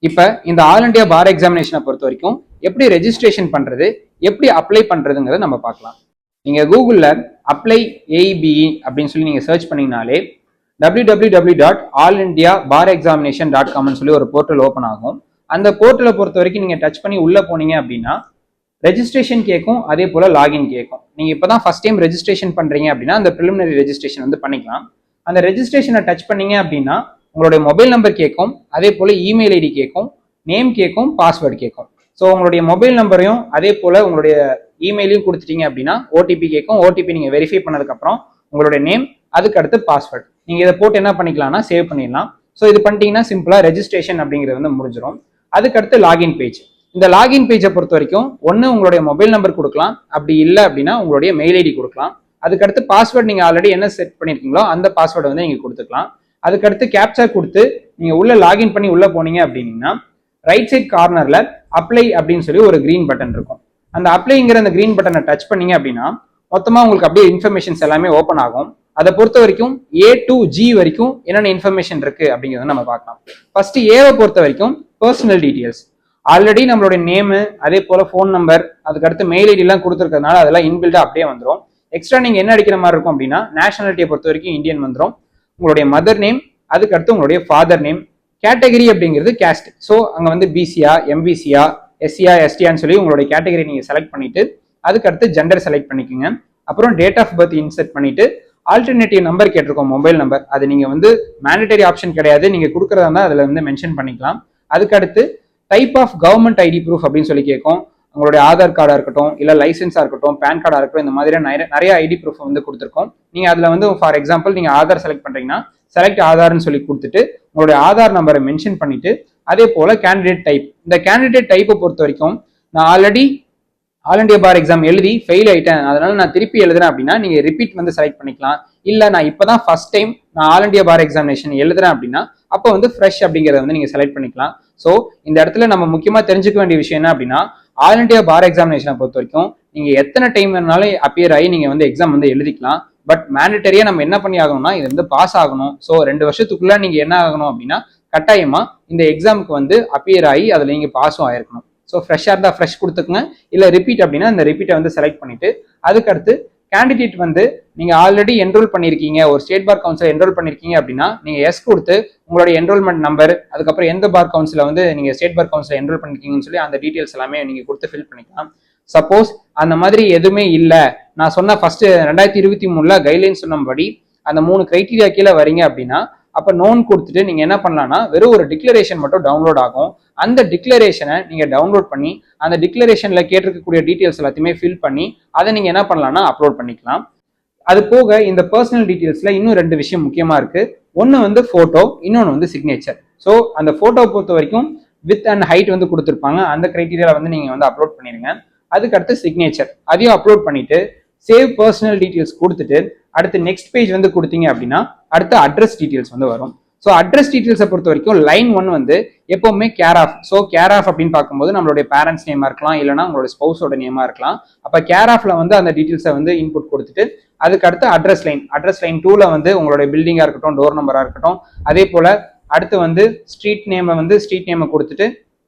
இப்போ இந்த all India பார் எக்ஸாமினேஷனை பொறுத்த வரைக்கும் எப்படி ரெஜிஸ்ட்ரேஷன் பண்றது, எப்படி அப்ளை பண்றதுங்கிறத நம்ம பார்க்கலாம். நீங்க கூகுளில் அப்ளை ஏஇபிஇ அப்படின்னு சொல்லி நீங்க சர்ச் பண்ணீங்கனாலே www.allindiabarexamination.com சொல்லி ஒரு போர்ட்டல் ஓப்பன் ஆகும். அந்த போர்ட்டலை பொறுத்த வரைக்கும் நீங்க டச் பண்ணி உள்ள போனீங்க அப்படின்னா ரெஜிஸ்ட்ரேஷன் கேட்கும், அதே போல லாகின் கேட்கும். நீங்க இப்பதான் ஃபர்ஸ்ட் டைம் ரெஜிஸ்ட்ரேஷன் பண்றீங்க அப்படின்னா அந்த ப்ரிலிமினரி ரெஜிஸ்ட்ரேஷன் வந்து பண்ணிக்கலாம். அந்த ரெஜிஸ்ட்ரேஷனை டச் பண்ணீங்க அப்படின்னா உங்களுடைய மொபைல் நம்பர் கேட்கும், அதே போல இமெயில் ஐடி கேட்கும், நேம் கேட்கும், பாஸ்வேர்டு கேட்கும். ஸோ உங்களுடைய மொபைல் நம்பரையும் அதே போல உங்களுடைய இமெயிலையும் கொடுத்துட்டீங்க அப்படின்னா ஓடிபி கேட்கும். ஓடிபி நீங்க வெரிஃபை பண்ணதுக்கு அப்புறம் உங்களுடைய நேம், அதுக்கு அடுத்து பாஸ்வேர்டு நீங்க இதை போட்டு என்ன பண்ணிக்கலாம்னா சேவ் பண்ணிடலாம். ஸோ இது பண்ணிட்டீங்கன்னா சிம்பிளா ரெஜிஸ்ட்ரேஷன் அப்படிங்கிறது வந்து முடிஞ்சிடும். அதுக்கடுத்து லாகின் பேஜ். இந்த லாகின் பேஜை பொறுத்த வரைக்கும் ஒன்று உங்களுடைய மொபைல் நம்பர் கொடுக்கலாம், அப்படி இல்லை அப்படின்னா உங்களுடைய மெயில் ஐடி கொடுக்கலாம். அதுக்கடுத்து பாஸ்வேர்டு நீங்க ஆல்ரெடி என்ன செட் பண்ணிருக்கீங்களோ அந்த பாஸ்வேர்டை வந்து நீங்க கொடுத்துக்கலாம். அதுக்கடுத்து கேப்சா கொடுத்து நீங்க உள்ள லாகின் பண்ணி உள்ள போனீங்க அப்படின்னா ரைட் சைட் கார்னர்ல அப்ளை அப்படின்னு சொல்லி ஒரு கிரீன் பட்டன் இருக்கும். அந்த அப்ளைங்கிற அந்த கிரீன் பட்டனை டச் பண்ணீங்க அப்படின்னா மொத்தமா உங்களுக்கு அப்படியே இன்ஃபர்மேஷன்ஸ் எல்லாமே ஓப்பன் ஆகும். அதை பொறுத்த வரைக்கும் A to G வரைக்கும் என்னென்ன இன்ஃபர்மேஷன் இருக்கு அப்படிங்கிறத நம்ம பார்க்கலாம். ஃபர்ஸ்ட் ஏவை பொறுத்த வரைக்கும் பர்சனல் டீடைல்ஸ். ஆல்ரெடி நம்மளுடைய நேமு, அதே போல ஃபோன் நம்பர், அதுக்கடுத்து மெயில் ஐடி எல்லாம் கொடுத்துருக்கிறதுனால அதெல்லாம் இன்பில்டா அப்படியே வந்துடும். எக்ஸ்ட்ரா நீங்க என்ன அடிக்கிற மாதிரி இருக்கும் அப்படின்னா நேஷனாலிட்டியை பொறுத்த வரைக்கும் இந்தியன் வந்துடும். உங்களுடைய மதர் நேம், அதுக்கடுத்து உங்களுடைய ஃபாதர் நேம். கேட்டகரி அப்படிங்கிறது கேஸ்ட். ஸோ அங்கே வந்து பிசியா, எம்பிசியா, எஸ்சியா, எஸ்டியான்னு சொல்லி உங்களுடைய கேட்டகரி நீங்கள் செலக்ட் பண்ணிட்டு அதுக்கடுத்து ஜெண்டர் செலக்ட் பண்ணிக்கோங்க. அப்புறம் டேட் ஆஃப் பர்த் இன்செர்ட் பண்ணிட்டு ஆல்டர்னேட்டிவ் நம்பர் கேட்டிருக்கோம், மொபைல் நம்பர். அது நீங்கள் வந்து மேண்டேட்டரி ஆப்ஷன் கிடையாது, நீங்கள் கொடுக்குறதா இருந்தால் அதில் வந்து மென்ஷன் பண்ணிக்கலாம். அதுக்கடுத்து type of government ID proof அப்படின்னு சொல்லி கேட்கும். உங்களுடைய ஆதார் கார்டாக இருக்கட்டும், இல்லை லைசன்ஸாக இருக்கட்டும், பேன் கார்டாக இருக்கட்டும், இந்த மாதிரி நிறைய ஐடி ப்ரூஃப் வந்து கொடுத்துருக்கோம். நீங்கள் அதில் வந்து ஃபார் எக்ஸாம்பிள் நீங்கள் ஆதார் செலக்ட் பண்ணுறீங்கன்னா செலக்ட் ஆதார்னு சொல்லி கொடுத்துட்டு உங்களுடைய ஆதார் நம்பரை மென்ஷன் பண்ணிட்டு அதே போல கேண்டிடேட் டைப். இந்த கேண்டிடேட் டைப்பை பொறுத்த வரைக்கும் நான் ஆல்ரெடி ஆல் இண்டியா பார் எக்ஸாம் எழுதி ஃபெயில் ஆயிட்டேன், அதனால நான் திருப்பி எழுதுறேன் அப்படின்னா நீங்க ரிப்பீட் வந்து செலக்ட் பண்ணிக்கலாம். இல்ல நான் இப்பதான் ஃபர்ஸ்ட் டைம் நான் ஆல் இண்டியா பார் எக்ஸாமினேஷன் எழுதுறேன் அப்படின்னா அப்போ வந்து ஃப்ரெஷ் அப்படிங்கிறத வந்து நீங்க செலக்ட் பண்ணிக்கலாம். ஸோ இந்த இடத்துல நம்ம முக்கியமா தெரிஞ்சுக்க வேண்டிய விஷயம் என்ன அப்படின்னா ஆல் இண்டியா பார் எக்ஸாமினேஷனை பொறுத்த வரைக்கும் நீங்க எத்தனை டைம் வேணாலும் அப்பியர் ஆகி நீங்க வந்து எக்ஸாம் வந்து எழுதிக்கலாம். பட் மேண்டட்டரியா நம்ம என்ன பண்ணி ஆகணும்னா இது வந்து பாஸ் ஆகணும். ஸோ 2 வருஷத்துக்குள்ள நீங்க என்ன ஆகணும் அப்படின்னா கட்டாயமா இந்த எக்ஸாமுக்கு வந்து அப்பியர் ஆகி அதுல நீங்க பாஸும் ஆயிருக்கணும். ஸோ ஃப்ரெஷ்ஷாக இருந்தால் ஃப்ரெஷ் கொடுத்துக்குங்க, இல்லை ரிப்பீட் அப்படின்னா இந்த ரிப்பீட்டை வந்து செலக்ட் பண்ணிட்டு அதுக்கடுத்து கேண்டிடேட் வந்து நீங்க ஆல்ரெடி என்ரோல் பண்ணிருக்கீங்க, ஒரு ஸ்டேட் பார் கவுன்சில் என்ரோல் பண்ணிருக்கீங்க அப்படின்னா நீங்க எஸ் கொடுத்து உங்களுடைய என்ரோல்மெண்ட் நம்பர், அதுக்கப்புறம் எந்த பார் கவுன்சில வந்து நீங்க ஸ்டேட் பார் கவுன்சில் என்ரோல் பண்ணிருக்கீங்கன்னு சொல்லி அந்த டீடைல்ஸ் எல்லாமே நீங்க கொடுத்து ஃபில் பண்ணிக்கலாம். சப்போஸ் அந்த மாதிரி எதுவுமே இல்லை, நான் சொன்ன ஃபர்ஸ்ட் 2023 கைட்லைன்ஸ் சொன்னபடி அந்த 3 கிரைட்டீரியா கீழே வரீங்க அப்படின்னா அப்ப நோன் கொடுத்துட்டு நீங்க என்ன பண்ணலாம்னா வெறும் ஒரு டிக்ளரேஷன் மட்டும் டவுன்லோட் ஆகும். அந்த டிக்ளரேஷனை நீங்க டவுன்லோட் பண்ணி அந்த டிக்ளரேஷன்ல கேட்டிருக்கக்கூடிய டீடைல்ஸ் எல்லாத்தையுமே ஃபில் பண்ணி அதை நீங்க என்ன பண்ணலாம்னா அப்லோட் பண்ணிக்கலாம். அது போக இந்த பர்சனல் டீடைல்ஸ்ல இன்னும் 2 விஷயம் முக்கியமா இருக்கு. ஒன்னு வந்து போட்டோ, இன்னொன்னு வந்து சிக்னேச்சர். ஸோ அந்த போட்டோ பொறுத்த வரைக்கும் வித் அண்ட் ஹைட் வந்து கொடுத்துருப்பாங்க, அந்த கிரைட்டீரியால வந்து நீங்க வந்து அப்லோட் பண்ணிருங்க. அதுக்கடுத்து சிக்னேச்சர் அதையும் அப்லோட் பண்ணிட்டு சேவ் பர்சனல் டீடைல்ஸ் கொடுத்துட்டு அடுத்து நெக்ஸ்ட் பேஜ் வந்து கொடுத்தீங்க அப்படின்னா அடுத்து அட்ரஸ் டீடைல்ஸ் வந்து வரும். ஸோ அட்ரஸ் டீடைல்ஸை பொறுத்த வரைக்கும் லைன் 1 வந்து எப்பவுமே care of. So care of அப்படின்னு பார்க்கும்போது நம்மளுடைய பேரண்ட்ஸ் நேமா இருக்கலாம், இல்லைனா உங்களுடைய ஸ்பௌஸோட நேமா இருக்கலாம். அப்போ கேர் ஆஃப்ல வந்து அந்த டீடைல்ஸை வந்து இன்புட் கொடுத்துட்டு அதுக்கு அடுத்து அட்ரஸ் லைன் 2ல வந்து உங்களுடைய பில்டிங்கா இருக்கட்டும், டோர் நம்பரா இருக்கட்டும், அதே போல அடுத்து வந்து ஸ்ட்ரீட் நேமை கொடுத்துட்டு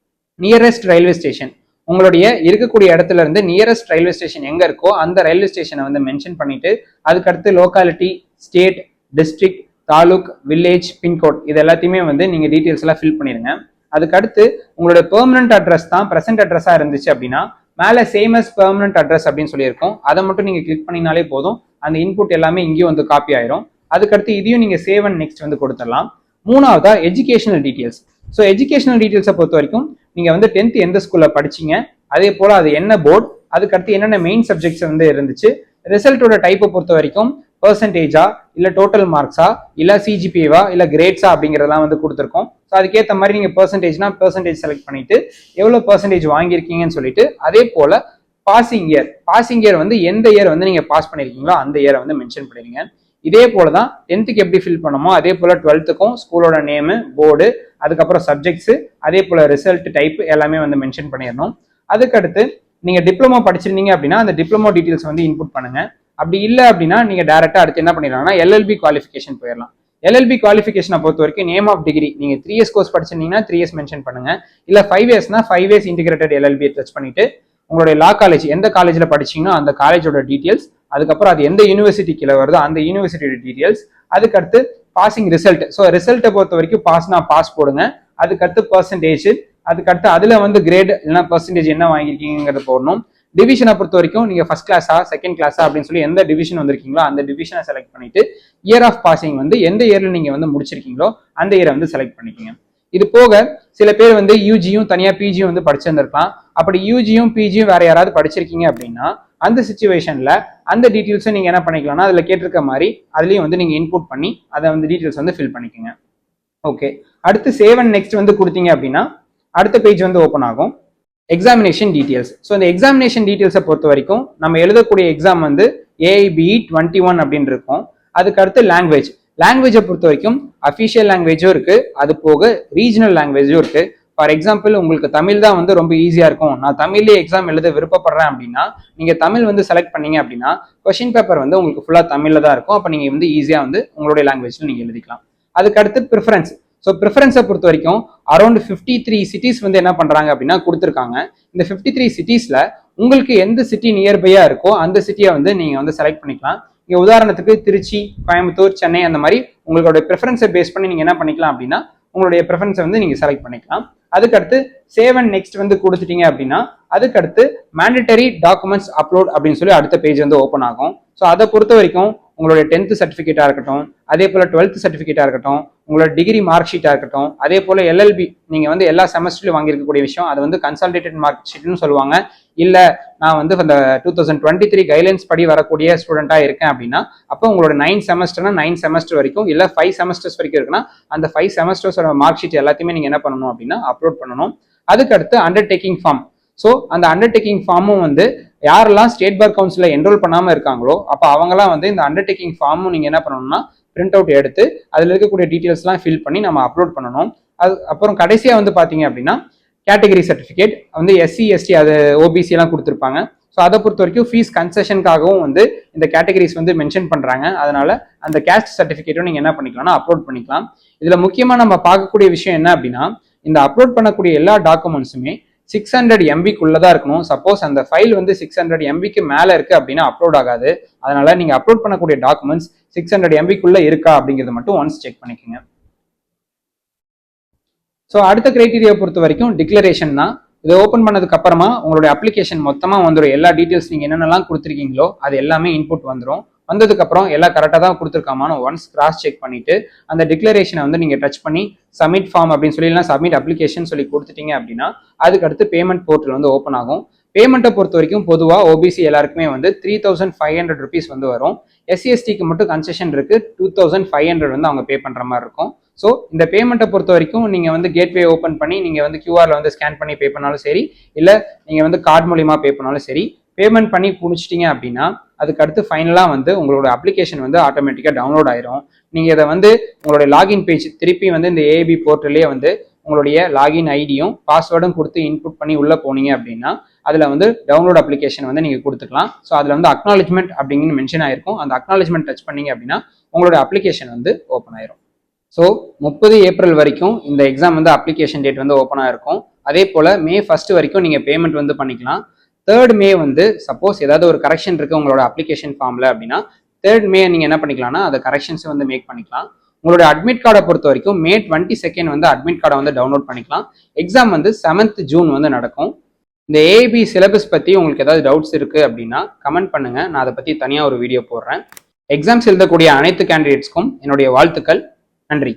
நியரஸ்ட் ரயில்வே ஸ்டேஷன், உங்களுடைய இருக்கக்கூடிய இடத்துல இருந்து நியரஸ்ட் ரயில்வே ஸ்டேஷன் எங்க இருக்கோ அந்த ரயில்வே ஸ்டேஷனை வந்து மென்ஷன் பண்ணிட்டு அதுக்கடுத்து locality, state, district, taluk, village, pincode இது எல்லாத்தையுமே வந்து நீங்க டீடைல்ஸ் எல்லாம் ஃபில் பண்ணிருங்க. அதுக்கடுத்து உங்களுடைய பெர்மனன்ட் அட்ரஸ் தான் பிரசன்ட் அட்ரஸா இருந்துச்சு அப்படின்னா மேல சேம் அஸ் பெர்மனன்ட் அட்ரஸ் அப்படின்னு சொல்லியிருக்கோம், அதை மட்டும் நீங்க கிளிக் பண்ணினாலே போதும், அந்த இன்புட் எல்லாமே இங்கேயும் வந்து காப்பி ஆயிரும். அதுக்கடுத்து இதையும் நீங்க சேவ் அண்ட் நெக்ஸ்ட் வந்து கொடுத்துடலாம். மூணாவதா எஜுகேஷனல் டீடைல்ஸ். ஸோ எஜுகேஷனல் டீடைல்ஸை பொறுத்த வரைக்கும் நீங்க வந்து 10th எந்த ஸ்கூல்ல படிச்சீங்க, அதே போல அது என்ன போர்டு, அதுக்கடுத்து என்னென்ன மெயின் சப்ஜெக்ட்ஸ் வந்து இருந்துச்சு, ரிசல்ட்டோட டைப்பை பொறுத்த வரைக்கும் பெர்சன்டேஜா, இல்ல டோட்டல் மார்க்ஸா, இல்ல சிஜிபிஏவா, இல்ல கிரேட்ஸா அப்படிங்கிறதெல்லாம் வந்து கொடுத்துருக்கோம். ஸோ அதுக்கேற்ற மாதிரி நீங்க பெர்சன்டேஜ் செலக்ட் பண்ணிட்டு எவ்வளவு பெர்சன்டேஜ் வாங்கியிருக்கீங்கன்னு சொல்லிட்டு அதே போல பாசிங் இயர் வந்து எந்த இயர் வந்து நீங்க பாஸ் பண்ணிருக்கீங்களோ அந்த இயரை வந்து மென்ஷன் பண்ணிருங்க. இதே போலதான் 10th எப்படி ஃபில் பண்ணமோ அதே போல 12th ஸ்கூலோட நேமு, போர்டு, அதுக்கப்புறம் சப்ஜெக்ட்ஸ், அதே போல ரிசல்ட் டைப் எல்லாமே வந்து மென்ஷன் பண்ணிடணும். அதுக்கடுத்து நீங்க டிப்ளமோ படிச்சிருந்தீங்க அப்படின்னா அந்த டிப்ளமோ டீடைல்ஸ் வந்து இன்புட் பண்ணுங்க. அப்படி இல்லை அப்படின்னா நீங்க டைரக்டா அடுத்து என்ன பண்ணிடலாம்னா எல்எல்பி குவாலிஃபிகேஷன் போயிடலாம். LLB குவாலிஃபிகேஷனை பொறுத்த வரைக்கும் நேம் ஆஃப் டிகிரி நீங்க 3 இயர்ஸ் கோர்ஸ் படிச்சிருந்தீங்கன்னா 3 இயர்ஸ் மென்ஷன் பண்ணுங்க. இல்ல 5 இயர்ஸ்னா 5 இயர்ஸ் இன்டிகிரேட்டட் LLB டச் பண்ணிட்டு உங்களுடைய லா காலேஜ் எந்த காலேஜ்ல படிச்சீங்கன்னா அந்த காலேஜோட டீடைல்ஸ், அதுக்கப்புறம் அது எந்த யூனிவர்சிட்டி கீழே வருதோ அந்த யூனிவர்சிட்டியோட டீடைல்ஸ், அதுக்கடுத்து பாசிங் ரிசல்ட். ஸோ ரிசல்ட்டை பொறுத்த வரைக்கும் பாஸ்னா பாஸ் போடுங்க, அதுக்கடுத்து பர்சன்டேஜ், அதுக்கடுத்து அதுல வந்து கிரேட் இல்லைன்னா பர்சன்டேஜ் என்ன வாங்கியிருக்கீங்கிறத போடணும். டிவிஷனை பொறுத்த வரைக்கும் நீங்க ஃபர்ஸ்ட் கிளாஸா செகண்ட் கிளாஸா அப்படின்னு சொல்லி எந்த டிவிஷன் வந்திருக்கீங்களோ அந்த டிவிஷனை செலக்ட் பண்ணிட்டு இயர் ஆஃப் பாசிங் வந்து எந்த இயர்ல நீங்க வந்து முடிச்சிருக்கீங்களோ அந்த இயரை வந்து செலக்ட் பண்ணிக்கோங்க. இது போக சில பேர் வந்து யூஜியும் தனியா பிஜியும் வந்து படிச்சிருந்திருக்கலாம். அப்படி யூஜியும் பிஜியும் வேற யாராவது படிச்சிருக்கீங்க அப்படின்னா அந்த சிச்சுவேஷன்ல அந்த டீட்டெயில்ஸும் நீங்க என்ன பண்ணிக்கலாம்னா அதுல கேட்டிருக்க மாதிரி அதுலயும் வந்து நீங்க இன்புட் பண்ணி அதை வந்து டீட்டெயில்ஸ் வந்து ஃபில் பண்ணிக்கோங்க. ஓகே, அடுத்து சேவ் அண்ட் நெக்ஸ்ட் வந்து கொடுத்தீங்க அப்படின்னா அடுத்த பேஜ் வந்து ஓப்பன் ஆகும். Examination details. ஸோ இந்த எக்ஸாமினேஷன் டீடைல்ஸை பொறுத்த வரைக்கும் நம்ம எழுதக்கூடிய எக்ஸாம் வந்து AIBE 21 அப்படின்னு இருக்கும். அதுக்கு அடுத்து லாங்குவேஜை பொறுத்த வரைக்கும் அஃபிஷியல் லாங்குவேஜும் இருக்கு, அது போக ரீஜனல் லாங்குவேஜும் இருக்கு. ஃபார் எக்ஸாம்பிள் உங்களுக்கு தமிழ் தான் வந்து ரொம்ப ஈஸியா இருக்கும், நான் தமிழ்லேயே எக்ஸாம் எழுத விருப்பப்படுறேன் அப்படின்னா நீங்க தமிழ் வந்து செலக்ட் பண்ணீங்க அப்படின்னா கொஸ்டின் பேப்பர் வந்து உங்களுக்கு ஃபுல்லா தமிழ்ல தான் இருக்கும். அப்போ நீங்க வந்து ஈஸியா வந்து உங்களுடைய லாங்குவேஜ்ல நீங்க எழுதிக்கலாம். அதுக்கு அடுத்து ப்ரிஃபரன்ஸ். ஸோ ப்ரிஃபரன்ஸை பொறுத்த வரைக்கும் அரௌண்ட் 53 சிட்டிஸ் வந்து என்ன பண்றாங்க அப்படின்னா கொடுத்துருக்காங்க. இந்த 53 சிட்டிஸ்ல உங்களுக்கு எந்த சிட்டி நியர்பையா இருக்கோ அந்த சிட்டியை வந்து நீங்க வந்து செலக்ட் பண்ணிக்கலாம். இங்க உதாரணத்துக்கு திருச்சி, கோயம்புத்தூர், சென்னை அந்த மாதிரி உங்களுடைய ப்ரிஃபரன்ஸை பேஸ் பண்ணி நீங்க என்ன பண்ணிக்கலாம் அப்படின்னா உங்களுடைய ப்ரிஃபரன்ஸை வந்து நீங்க செலக்ட் பண்ணிக்கலாம். அதுக்கடுத்து சேவ் அண்ட் நெக்ஸ்ட் வந்து கொடுத்துட்டீங்க அப்படின்னா அதுக்கடுத்து மேண்டட்டரி டாக்குமெண்ட்ஸ் அப்லோட் அப்படின்னு சொல்லி அடுத்த பேஜ் வந்து ஓப்பன் ஆகும். ஸோ அதை பொறுத்த வரைக்கும் உங்களுடைய 10th சர்டிஃபிகேட்டா இருக்கட்டும், அதே போல 12th சர்டிஃபிகேட்டா இருக்கட்டும், உங்களோட டிகிரி மார்க் ஷீட்டா இருக்கட்டும், அதே போல LLB நீங்க வந்து எல்லா செமஸ்டர்லயும் வாங்கியிருக்கக்கூடிய விஷயம் அது வந்து கன்சாலிடேட்டட் மார்க் ஷீட்னு சொல்லுவாங்க. இல்ல நான் வந்து அந்த 2023 கைட்லைன்ஸ் படி வரக்கூடிய ஸ்டூடெண்டா இருக்கேன் அப்படின்னா அப்போ உங்களோட 9 செமஸ்டர்னா 9 செமஸ்டர் வரைக்கும் இல்ல 5 செமஸ்டர்ஸ் வரைக்கும் இருக்குன்னா அந்த 5 செமஸ்டர்ஸோட மார்க் ஷீட் எல்லாத்தையுமே நீங்க என்ன பண்ணணும் அப்படின்னா அப்லோட் பண்ணணும். அதுக்கடுத்து அண்டர்டேக்கிங் ஃபார்ம். ஸோ அந்த அண்டர்டேக்கிங் ஃபார்மும் வந்து யாரெல்லாம் ஸ்டேட் பார் கவுன்சிலில் என்ரோல் பண்ணாமல் இருக்காங்களோ அப்போ அவங்களாம் வந்து இந்த அண்டர்டேக்கிங் ஃபார்மும் நீங்கள் என்ன பண்ணணும்னா பிரிண்ட் அவுட் எடுத்து அதில் இருக்கக்கூடிய டீட்டெயில்ஸ்லாம் ஃபில் பண்ணி நம்ம அப்லோட் பண்ணணும். அது அப்புறம் கடைசியாக வந்து பார்த்தீங்க அப்படின்னா கேட்டகரி சர்டிஃபிகேட் வந்து SC ST அது OBC எல்லாம் கொடுத்துருப்பாங்க. ஸோ அதை பொறுத்த வரைக்கும் ஃபீஸ் கன்செஷனுக்காகவும் வந்து இந்த கேட்டகரிஸ் வந்து மென்ஷன் பண்ணுறாங்க. அதனால அந்த கேஸ்ட் சர்டிஃபிகேட்டும் நீங்கள் என்ன பண்ணிக்கலாம்னா அப்லோட் பண்ணிக்கலாம். இதில் முக்கியமாக நம்ம பார்க்கக்கூடிய விஷயம் என்ன அப்படின்னா இந்த அப்லோட் பண்ணக்கூடிய எல்லா டாக்குமெண்ட்ஸுமே 600 MB-க்குள்ளதான் இருக்கணும். சப்போஸ் அந்த ஃபைல் வந்து 600 MB-க்கு மேல இருக்கு அப்படின்னா அப்லோட் ஆகாது. அதனால நீங்க அப்லோட் பண்ணக்கூடிய டாக்குமெண்ட்ஸ் 600 MB-க்குள்ள இருக்கா அப்படிங்கறத மட்டும் ஒன்ஸ் செக் பண்ணிக்கோங்க. ஸோ அடுத்த கிரைட்டீரியா பொறுத்த வரைக்கும் டிக்ளரேஷன் தான். இதை ஓப்பன் பண்ணதுக்கு அப்புறமா உங்களுடைய அப்ளிகேஷன் மொத்தமா வந்துடும். எல்லா டீட்டெயில்ஸ் நீங்க என்னென்னலாம் கொடுத்துருக்கீங்களோ அது எல்லாமே இன்புட் வந்துடும். வந்ததுக்கு அப்புறம் எல்லாம் கரெக்டாக தான் கொடுத்துருக்காமான்னு ஒன்ஸ் கிராஸ் செக் பண்ணிட்டு அந்த டிக்ளரேஷனை வந்து நீங்க டச் பண்ணி சப்மிட் ஃபார்ம் அப்படின்னு சொல்லி சப்மிட் அப்ளிகேஷன் சொல்லி கொடுத்துட்டீங்க அப்படின்னா அதுக்கடுத்து பேமெண்ட் போர்ட்டல் வந்து ஓப்பன் ஆகும். பேமெண்ட்டை பொறுத்த வரைக்கும் பொதுவாக OBC எல்லாருக்குமே வந்து 3500 rupees வந்து வரும். SC ST-க்கு மட்டும் கன்செஷன் இருக்கு, 2500 வந்து அவங்க பே பண்ற மாதிரி இருக்கும். ஸோ இந்த பேமெண்ட்டை பொறுத்த வரைக்கும் நீங்க வந்து கேட்வே ஓப்பன் பண்ணி நீங்க வந்து QR-ல வந்து ஸ்கேன் பண்ணி பே பண்ணாலும் சரி, இல்ல நீங்க வந்து கார்டு மூலியமா பே பண்ணாலும் சரி, பேமெண்ட் பண்ணி முடிச்சிட்டீங்க அப்படின்னா அதுக்கு அடுத்து ஃபைனலாக வந்து உங்களோட அப்ளிகேஷன் வந்து ஆட்டோமேட்டிக்காக டவுன்லோட் ஆயிரும். நீங்கள் இதை வந்து உங்களுடைய லாகின் பேஜ் திருப்பி வந்து இந்த AIB போர்ட்டல்லே வந்து உங்களுடைய லாகின் ஐடியும் பாஸ்வேர்டும் கொடுத்து இன்புட் பண்ணி உள்ளே போனீங்க அப்படின்னா அதில் வந்து டவுன்லோட் அப்ளிகேஷன் வந்து நீங்கள் கொடுத்துக்கலாம். ஸோ அதில் வந்து அக்னாலஜ்மெண்ட் அப்படிங்கிற மென்ஷன் ஆயிருக்கும். அந்த அக்னாலஜ்மெண்ட் டச் பண்ணீங்க அப்படின்னா உங்களோட அப்ளிகேஷன் வந்து ஓப்பன் ஆயிரும். ஸோ 30 ஏப்ரல் வரைக்கும் இந்த எக்ஸாம் வந்து அப்ளிகேஷன் டேட் வந்து ஓப்பன் ஆயிருக்கும். அதே போல் May 1 வரைக்கும் நீங்கள் பேமெண்ட் வந்து பண்ணிக்கலாம். 3rd May வந்து சப்போஸ் ஏதாவது ஒரு கரெக்ஷன் இருக்கு உங்களோட அப்ளிகேஷன் ஃபார்ம்ல அப்படின்னா 3rd May நீங்க என்ன பண்ணிக்கலாம்னா அந்த கரெக்ஷன்ஸ் வந்து மேக் பண்ணிக்கலாம். உங்களோட அட்மிட் கார்டை பொறுத்த வரைக்கும் May 22 வந்து அட்மிட் கார்டை வந்து டவுன்லோட் பண்ணிக்கலாம். எக்ஸாம் வந்து 7th June வந்து நடக்கும். இந்த AIB சிலபஸ் பத்தி உங்களுக்கு ஏதாவது டவுட்ஸ் இருக்கு அப்படின்னா கமெண்ட் பண்ணுங்க, நான் அதை பத்தி தனியா ஒரு வீடியோ போடுறேன். எக்ஸாம்ஸ் எழுதக்கூடிய அனைத்து கேண்டிடேட்ஸ்க்கும் என்னுடைய வாழ்த்துக்கள். நன்றி.